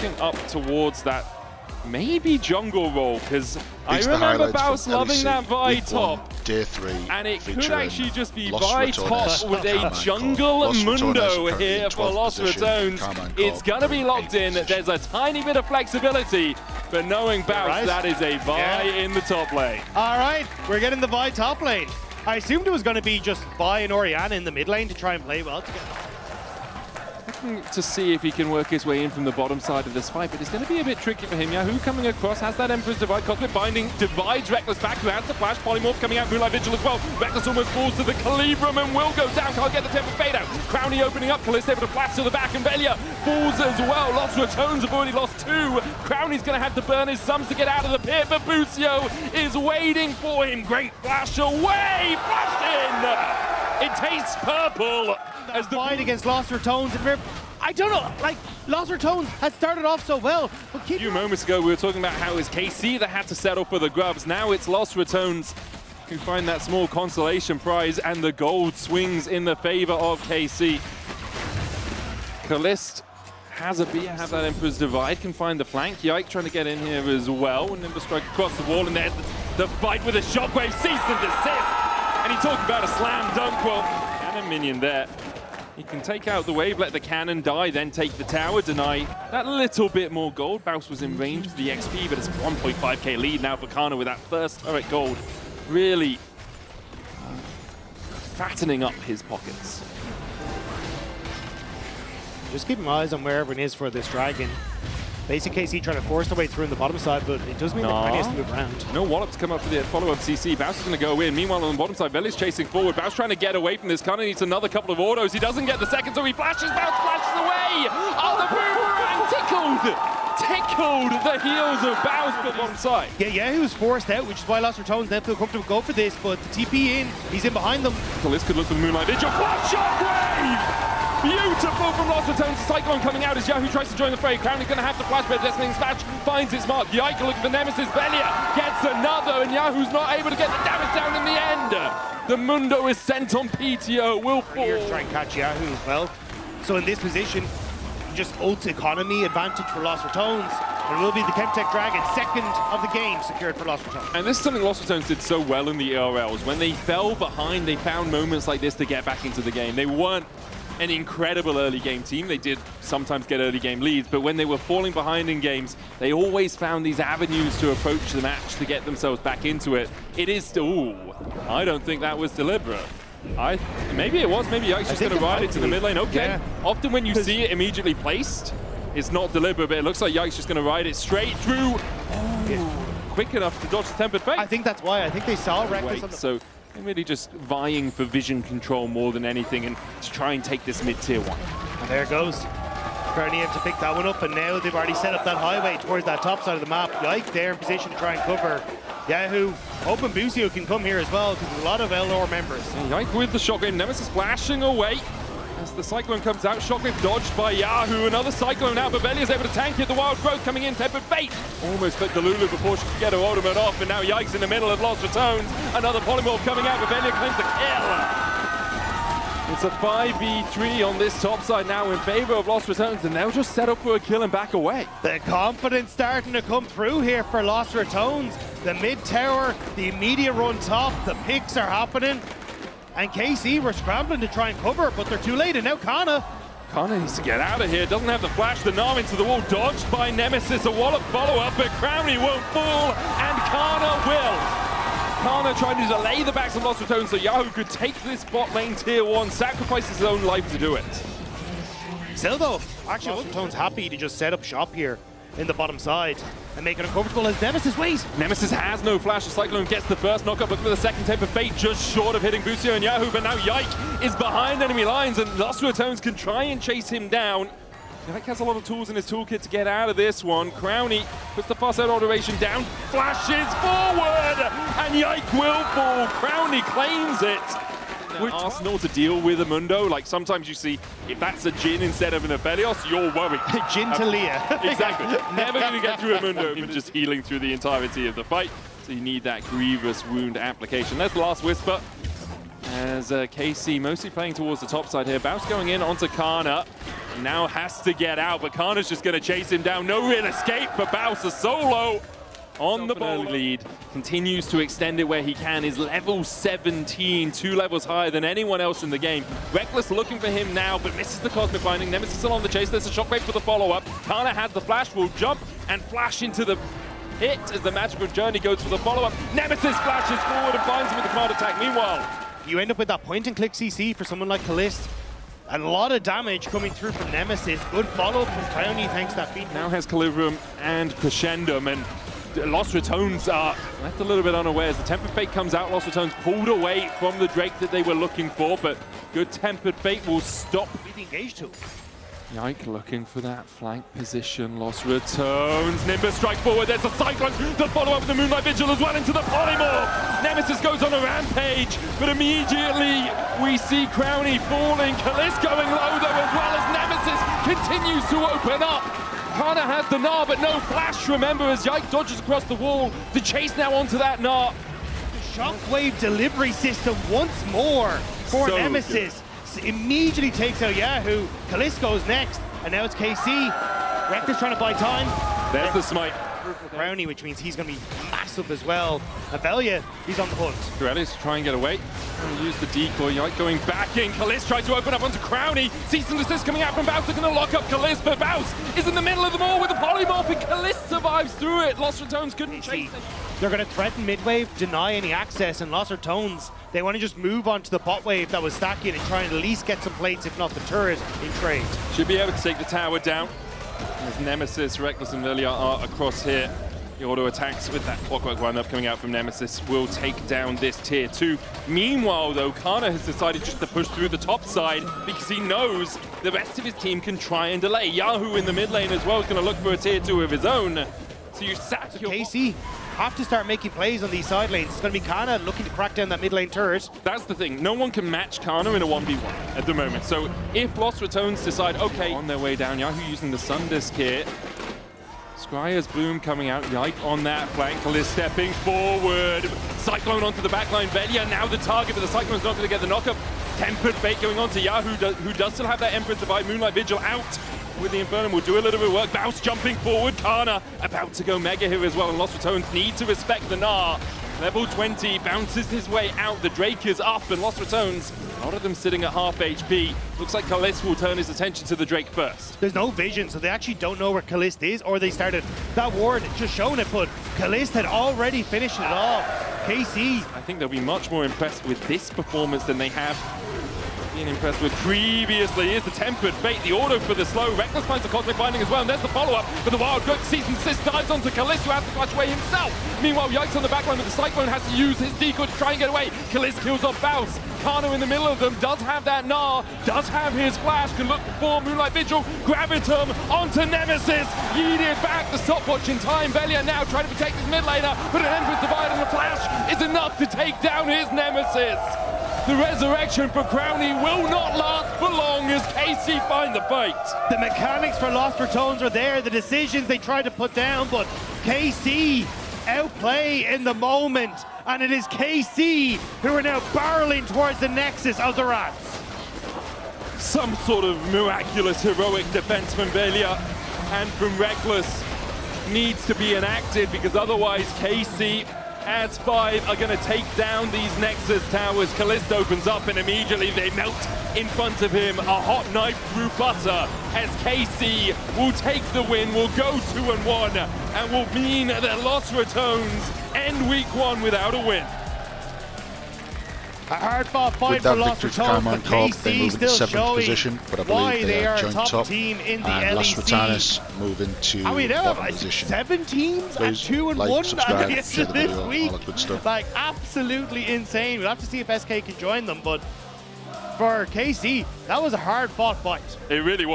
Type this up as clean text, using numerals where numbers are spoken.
looking up towards that maybe jungle role, because I remember Baus loving that Vi top. W1D3 and it could featuring actually just be Los Vi Ratones, top with a Karmine jungle Corp. Los mundo Ratones are here in for 12th Los position, Ratones. Karmine It's Corp going to be in locked 8th in. position. There's a tiny bit of flexibility, but knowing Baus, right. that is a Vi in the top lane. All right, we're getting the Vi top lane. I assumed it was going to be just Vi and Orianna in the mid lane to try and play well together. To see if he can work his way in from the bottom side of this fight, but it's going to be a bit tricky for him. Yahoo coming across, has that Emperor's Divide, Cosmic Binding, divides Reckless back, who has the flash, Polymorph coming out, Moonlight Vigil as well. Reckless almost falls to the Calibrum and will go down, can't get the Temple Fade out. Crowny opening up, Kalista able to flash to the back, and Velia falls as well. Los Ratones have already lost 2. Crowny's going to have to burn his sums to get out of the pit, but Busio is waiting for him. Great flash away, flash in! It tastes purple as the fight against Los Ratones. I don't know, like, Los Ratones had started off so well, but a few moments ago we were talking about how it's KC that had to settle for the grubs. Now it's Los Ratones who find that small consolation prize, and the gold swings in the favor of KC. Kalist has a beat, have that Emperor's Divide, can find the flank. Yike trying to get in here as well. Nimble strike across the wall, and there's the fight with a shockwave, cease and desist. And he talked about a slam dunk. Well, and a minion there. He can take out the wave, let the cannon die, then take the tower, deny that little bit more gold. Baus was in range for the XP, but it's a 1.5k lead now for Canna with that first turret gold. Really fattening up his pockets. Just keep my eyes on where everyone is for this dragon. Basic KC trying to force their way through on the bottom side, but it does mean that Karmine has to move around. No wallop to come up for the follow-up CC. Baus is going to go in. Meanwhile, on the bottom side, Veli's chasing forward. Baus trying to get away from this. Canna needs another couple of autos. He doesn't get the second, so he flashes. Baus flashes away. Oh, the boomerang tickled the heels of Baus to the bottom side. Yeah, Yahoo's forced out, which is why Los Ratones then feel comfortable go for this, but the TP in, he's in behind them. Kalist could look for the Moonlight Vigil. Flash shockwave! Beautiful from Los Ratones. Cyclone coming out as Yahoo tries to join the fray. Crowny's going to have to flash, but Deafening Smash finds its mark. Yike looking for Nemesis. Velia gets another, and Yahoo's not able to get the damage down in the end. The Mundo is sent on PTO. Will fall. Here to try and catch Yahoo as well. So in this position, just ult economy advantage for Los Ratones. It will be the Chemtech Dragon, second of the game secured for Los Ratones. And this is something Los Ratones did so well in the ERLs. When they fell behind, they found moments like this to get back into the game. They weren't an incredible early game team. They did sometimes get early game leads, but when they were falling behind in games, they always found these avenues to approach the match to get themselves back into it. It is still, ooh, I don't think that was deliberate. Maybe it was, maybe Yike's just going to ride it to the mid lane. Okay, yeah. Often when you see it immediately placed, it's not deliberate, but it looks like Yike's just going to ride it straight through. Quick enough to dodge the Tempered Fate. I think that's why. I think they saw Reckless on the... So they're really just vying for vision control more than anything, and to try and take this mid-tier one. And there it goes. Crowny able to pick that one up, and now they've already set up that highway towards that top side of the map. Yike there in position to try and cover Yahoo. Hoping Busio can come here as well, because there's a lot of LR members. Yike with the shotgun, Nemesis flashing away. As the Cyclone comes out, Shockwave dodged by Yahoo. Another Cyclone out, but Velia is able to tank it. The Wild Growth coming in, Tempered Fate. Almost clipped the Lulu before she could get her ultimate off, and now Yike's in the middle of Los Ratones. Another Polymorph coming out, but Velia claims the kill. It's a 5v3 on this top side now in favor of Los Ratones, and they'll just set up for a kill and back away. The confidence starting to come through here for Los Ratones. The mid tower, the immediate run top, the picks are happening. And KC were scrambling to try and cover, but they're too late, and now Canna needs to get out of here, doesn't have the flash, the Nam into the wall, dodged by Nemesis, a wallop follow-up, but Crowny won't fall, and Canna will. Canna trying to delay the backs of Los Ratones so Yahoo could take this bot lane tier 1, sacrifice his own life to do it. Still though, actually Los Ratones happy to just set up shop here in the bottom side and make it uncomfortable as Nemesis waits. Nemesis has no flash. The Cyclone gets the first knockup, looking for the second Tempered Fate, just short of hitting Busio and Yahoo, but now Yike is behind enemy lines, and Los Ratones can try and chase him down. Yike has a lot of tools in his toolkit to get out of this one. Crowny puts the fast out alteration down, flashes forward, and Yike will fall. Crowny claims it. Arsenal to deal with a Mundo. Like sometimes you see, if that's a Jhin instead of an Aphelios, you're worried. Jhin to Leah. Exactly. Never going to get through a Mundo, but just healing through the entirety of the fight. So you need that grievous wound application. That's the last Whisper. As KC mostly playing towards the top side here. Bounce going in onto Canna. Now has to get out, but Kanna's just going to chase him down. No real escape for Bounce. A solo on the ball lead. Continues to extend it where he can. Is level 17, 2 levels higher than anyone else in the game. Reckless looking for him now, but misses the Cosmic Binding. Nemesis still on the chase. There's a shockwave for the follow-up. Canna has the flash, will jump and flash into the hit as the magical journey goes for the follow-up. Nemesis flashes forward and finds him with the command attack. Meanwhile, you end up with that point-and-click CC for someone like Kalist. And a lot of damage coming through from Nemesis. Good follow-up from Clowny, thanks to that feed. Now has Calibrium and Crescendum, and Los Ratones are left a little bit unawares. The Tempered Fate comes out. Los Ratones pulled away from the Drake that they were looking for, but good Tempered Fate will stop. With the engage tool. Yike looking for that flank position. Los Ratones. Nimbus strike forward. There's a Cyclone. The follow-up with the Moonlight Vigil as well into the Polymorph. Nemesis goes on a rampage, but immediately we see Crowny falling. Kalist going low though as well as Nemesis continues to open up. Canna has the Gnar, but no flash, remember, as Yike dodges across the wall. The chase now onto that Gnar. The shockwave delivery system once more for So Nemesis. Good. Immediately takes out Yahoo. Kalist goes next, and now it's KC. Reckless trying to buy time. There's the smite. Brownie, which means he's going to be massive as well. Avelia, he's on the hunt. Duelis to try and get away. Trying to use the decoy. Yike going back in. Kalist tries to open up onto Crowny. Cease and desist coming out from Bounce. They're going to lock up Kalist, but Bounce is in the middle of them all with the polymorph, and Kalist survives through it. Los Ratones couldn't chase it. They're going to threaten mid-wave, deny any access, and Los Ratones, they want to just move on to the pot wave that was stacking and try and at least get some plates, if not the turret, in trade. Should be able to take the tower down. As Nemesis, Reckless, and Lilia are across here. The auto attacks with that clockwork run-up coming out from Nemesis will take down this tier 2. Meanwhile, though, Canna has decided just to push through the top side because he knows the rest of his team can try and delay. Yahoo in the mid lane as well is going to look for a tier 2 of his own. So you sack your... KC have to start making plays on these side lanes. It's going to be Canna looking to crack down that mid lane turret. That's the thing. No one can match Canna in a 1v1 at the moment. So if Los Ratones decide, okay, on their way down, Yahoo using the Sun Disc here. Scryer's Boom coming out, Yike on that flank, Kalist stepping forward. Cyclone onto the backline, Velia now the target, but the Cyclone's not going to get the knockup. Tempered Fate going on to Yahoo, who does still have that Emperor Divide. Moonlight Vigil out with the Infernum, will do a little bit of work. Bounce jumping forward, Canna about to go Mega here as well, and Los Ratones need to respect the Gnar. Level 20, bounces his way out, the Drake is up, and Los Ratones, a lot of them sitting at half HP. Looks like Kalist will turn his attention to the Drake first. There's no vision, so they actually don't know where Kalist is, or they started that ward just showing it, but Kalist had already finished it off. KC. I think they'll be much more impressed with this performance than they have been impressed with previously. Here's the Tempered Fate, the auto for the slow. Reckless finds the Cosmic Binding as well, and there's the follow-up. But the Wild Goat sees and assist, dives onto Kalist, who has to flash away himself. Meanwhile, Yikes on the backline, but the Cyclone has to use his decoy to try and get away. Kalist kills off Bounce. Canna in the middle of them, does have that Gnar, does have his flash, can look for Moonlight Vigil. Gravitum onto Nemesis, yeeted back the stopwatch in time. Velia now trying to protect his mid laner, but an Emperor's Divide and the flash is enough to take down his Nemesis. The resurrection for Crowny will not last for long as KC find the fight. The mechanics for Los Ratones are there, the decisions they tried to put down, but KC outplay in the moment, and it is KC who are now barreling towards the nexus of the Rats. Some sort of miraculous heroic defense from Velia and from Reckless needs to be enacted, because otherwise KC as 5 are going to take down these Nexus towers. Kalist opens up and immediately they melt in front of him. A hot knife through butter as KC will take the win, will go 2-1, and will mean that Los Ratones end week 1 without a win. A hard-fought fight With that for Los victory to Ratones, Karmine but Corp, they KC move into still 7th showing position, but I why believe they are a joint top team in the and Los LEC. Ratones move into Now bottom have position. 7 teams and Please 2-1 like, at subscribe, the end share of the this video, week. all that good stuff. Like, absolutely insane. We'll have to see if SK can join them, but for KC, that was a hard-fought fight. It really was.